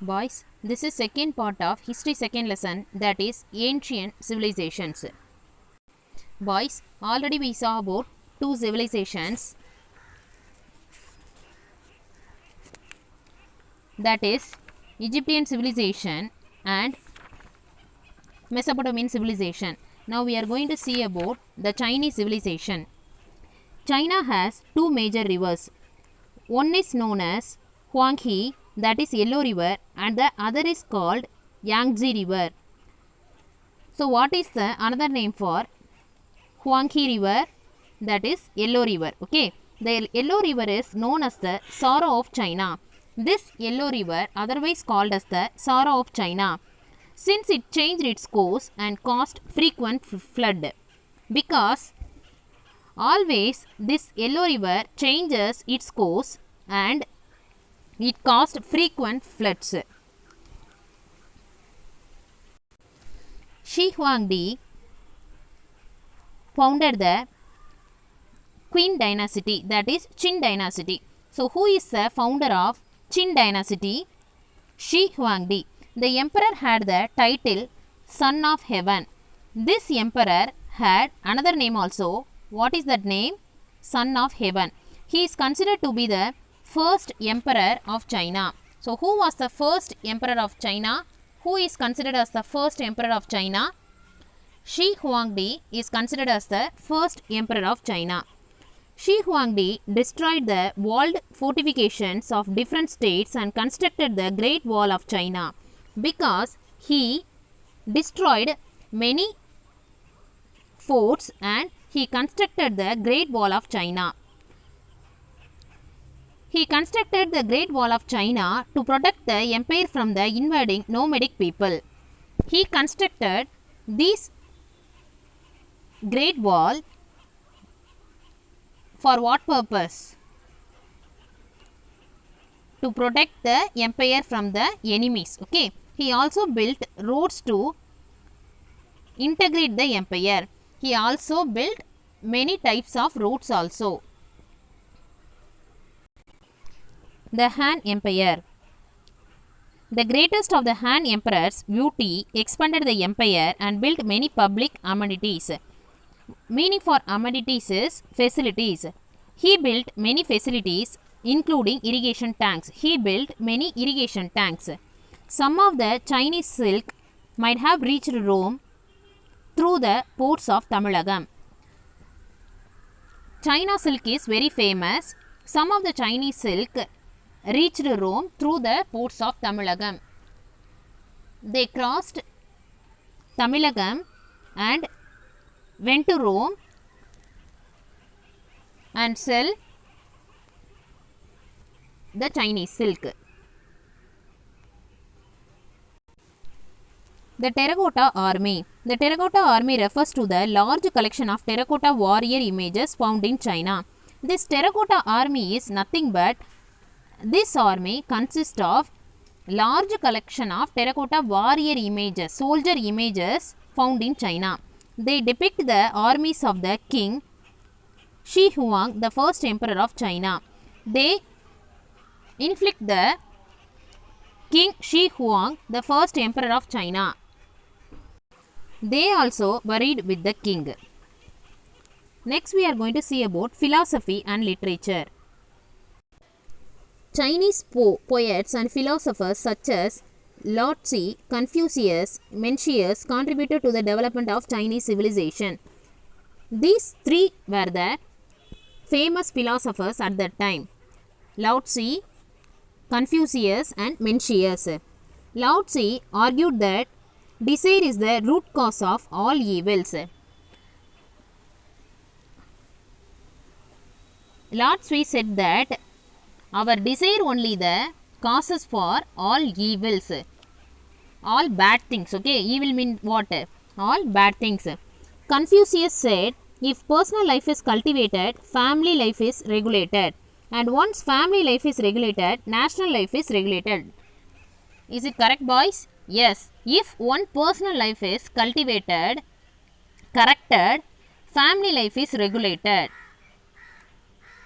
Boys, this is second part of history second lesson, that is ancient civilizations. Boys, already we saw about two civilizations, that is Egyptian civilization and Mesopotamian civilization. Now we are going to see about the Chinese civilization. China has two major rivers. One is known as Huanghe, that is Yellow River, and the other is called Yangtze River. So what is the another name for Huanghe River? That is Yellow River. Okay, the Yellow River is known as the Sorrow of China. This Yellow River, otherwise called as the Sorrow of China, since it changed its course and caused frequent flood. Because always this Yellow River changes its course and it caused frequent floods. Shi Huangdi founded the Qin dynasty, that is Qin dynasty. So who is the founder of Qin dynasty? Shi Huangdi. The emperor had the title Son of Heaven. This emperor had another name also. What is that name? Son of Heaven. He is considered to be the first emperor of China. So who was the first emperor of China? Who is considered as the first emperor of China? Shi Huangdi is considered as the first emperor of China. Shi Huangdi destroyed the walled fortifications of different states and constructed the Great Wall of China. Because he destroyed many forts and he constructed the Great Wall of China. He constructed the Great Wall of China to protect the empire from the invading nomadic people. He constructed this Great Wall for what purpose? To protect the empire from the enemies. Okay. He also built roads to integrate the empire. He also built many types of roads also. The Han Empire. The greatest of the Han emperors, Wu Ti, expanded the empire and built many public amenities. Meaning for amenities is facilities. He built many facilities including irrigation tanks. He built many irrigation tanks. Some of the Chinese silk might have reached Rome through the ports of Tamilagam. China silk is very famous. Some of the Chinese silk reached Rome through the ports of Tamilagam. They crossed Tamilagam and went to Rome and sell the Chinese silk. The Terracotta Army. The Terracotta Army refers to the large collection of terracotta warrior images found in China. This Terracotta Army is nothing but this army consists of large collection of terracotta warrior images, soldier images found in China. They depict the armies of the king Shi Huang, the first emperor of China. They inflict the king Shi Huang, the first emperor of China. They also buried with the king. Next we are going to see about philosophy and literature. Chinese poets and philosophers such as Lao Tzu, Confucius, Mencius contributed to the development of Chinese civilization. These three were the famous philosophers at that time. Lao Tzu, Confucius and Mencius. Lao Tzu argued that desire is the root cause of all evils. Lao Tzu said that our desire only the causes for all evils, all bad things. Okay, evil mean what? All bad things. Confucius said, if personal life is cultivated, family life is regulated. And once family life is regulated, national life is regulated. Is it correct, boys? Yes. If one personal life is cultivated, corrected, family life is regulated.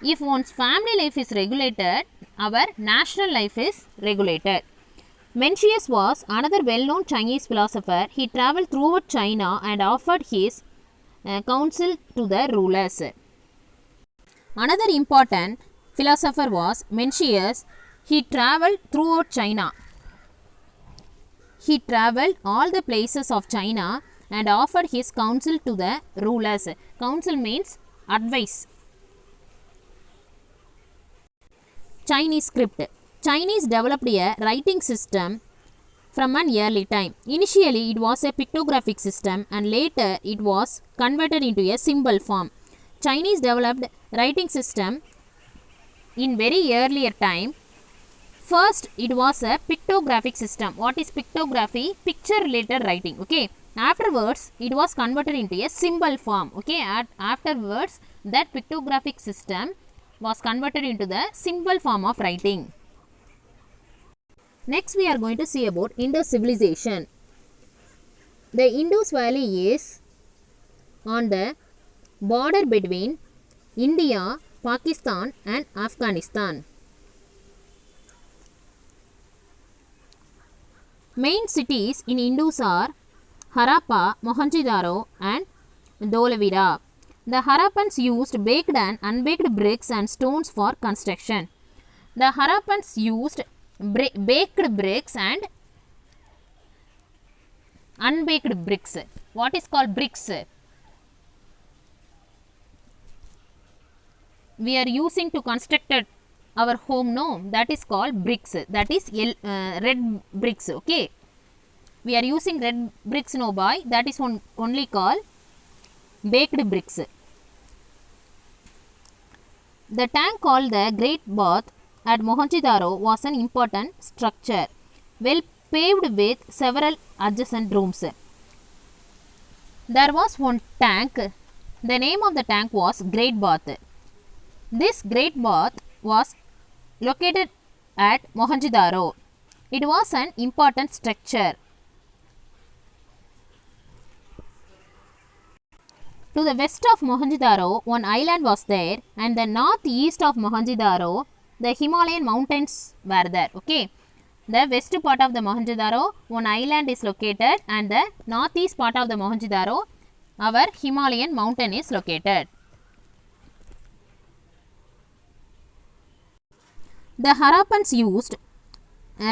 If one's family life is regulated, our national life is regulated. Mencius was another well-known Chinese philosopher. He traveled throughout China and offered his counsel to the rulers. Another important philosopher was Mencius. He traveled throughout China. He traveled all the places of China and offered his counsel to the rulers. Counsel means advice. Chinese script. Chinese developed a writing system from an early time. Initially, it was a pictographic system and later it was converted into a symbol form. Chinese developed writing system in very earlier time. First, it was a pictographic system. What is pictography? Picture related writing. Okay. Afterwards, it was converted into a symbol form. Okay. Afterwards, that pictographic system was converted into the symbol form of writing. Next, we are going to see about Indus civilization. The Indus Valley is on the border between India, Pakistan and Afghanistan. Main cities in Indus are Harappa, Mohenjo-daro and Dholavira. The Harappans used baked and unbaked bricks and stones for construction. The Harappans used baked bricks and unbaked bricks. What is called bricks? We are using to construct our home, no? That is called bricks. That is red bricks, okay? We are using red bricks, no boy. That is only called baked bricks. The tank called the Great Bath at Mohenjo-daro was an important structure, well paved with several adjacent rooms. There was one tank. The name of the tank was Great Bath. This Great Bath was located at Mohenjo-daro. It was an important structure. To the west of Mohenjo-daro, one island was there, and the northeast of Mohenjo-daro, the Himalayan mountains were there. Okay, the west part of the Mohenjo-daro, one island is located, and the northeast part of the Mohenjo-daro, our Himalayan mountain is located. The Harappans used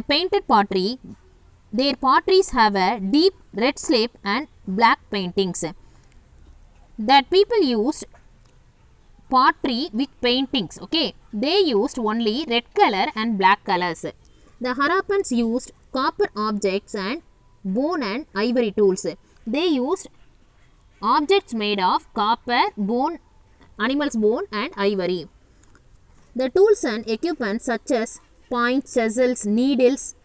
painted pottery. Their potteries have a deep red slate and black paintings. That people used pottery with paintings. Okay, they used only red color and black colors. The Harappans used copper objects and bone and ivory tools. They used objects made of copper, bone, animal's bone and ivory. The tools and equipment such as points, chisels, needles,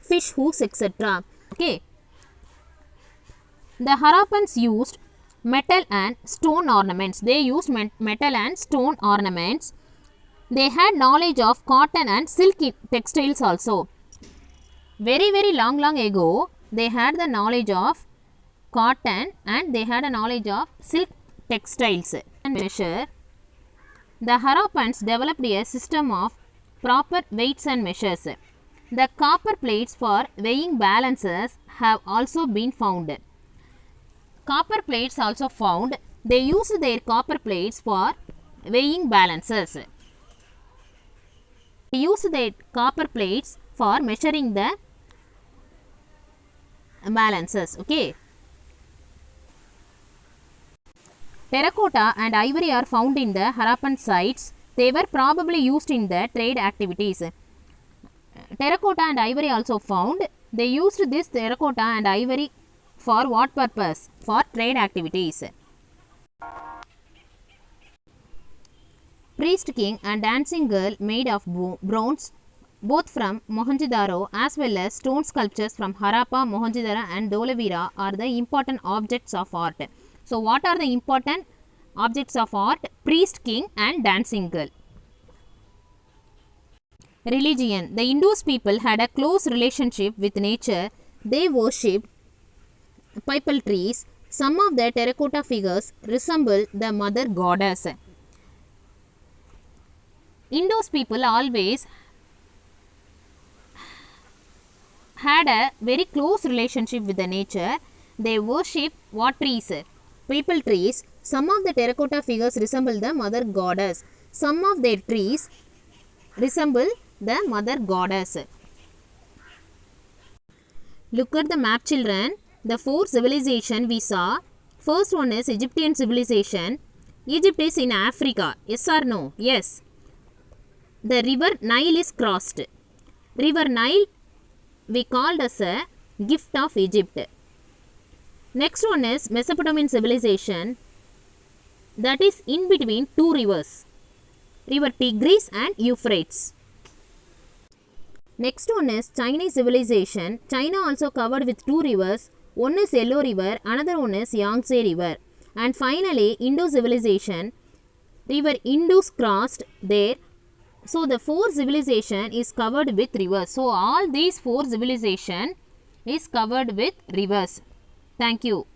fish hooks, etc. Okay. The Harappans used metal and stone ornaments. They used metal and stone ornaments. They had knowledge of cotton and silk textiles also. Very long ago, they had the knowledge of cotton and they had a knowledge of silk textiles. And measure. The Harappans developed a system of proper weights and measures. The copper plates for weighing balances have also been found. Copper plates also found. They used their copper plates for weighing balances. They used their copper plates for measuring the balances. Okay. Terracotta and ivory are found in the Harappan sites. They were probably used in the trade activities. Terracotta and ivory also found. They used this terracotta and ivory for what purpose? For trade activities. Priest king and dancing girl made of bronze, both from Mohenjo-daro as well as stone sculptures from Harappa, Mohenjo-daro and Dholavira are the important objects of art. So, what are the important objects of art? Priest king and dancing girl. Religion. The Indus people had a close relationship with nature. They worshipped pipal trees. Some of the terracotta figures resemble the mother goddess. Indus people always had a very close relationship with the nature. They worship what trees? People trees. Some of the terracotta figures resemble the mother goddess. Some of their trees resemble the mother goddess. Look at the map, children. The four civilization we saw. First one is Egyptian civilization. Egypt is in Africa. Yes or no? Yes. The river Nile is crossed. River Nile we called as a gift of Egypt. Next one is Mesopotamian civilization. That is in between two rivers. River Tigris and Euphrates. Next one is Chinese civilization. China also covered with two rivers. One is Yellow River, another one is Yangtze River. And finally, Indo civilization. River Indus crossed there. So the four civilization is covered with rivers. So all these four civilization is covered with rivers. Thank you.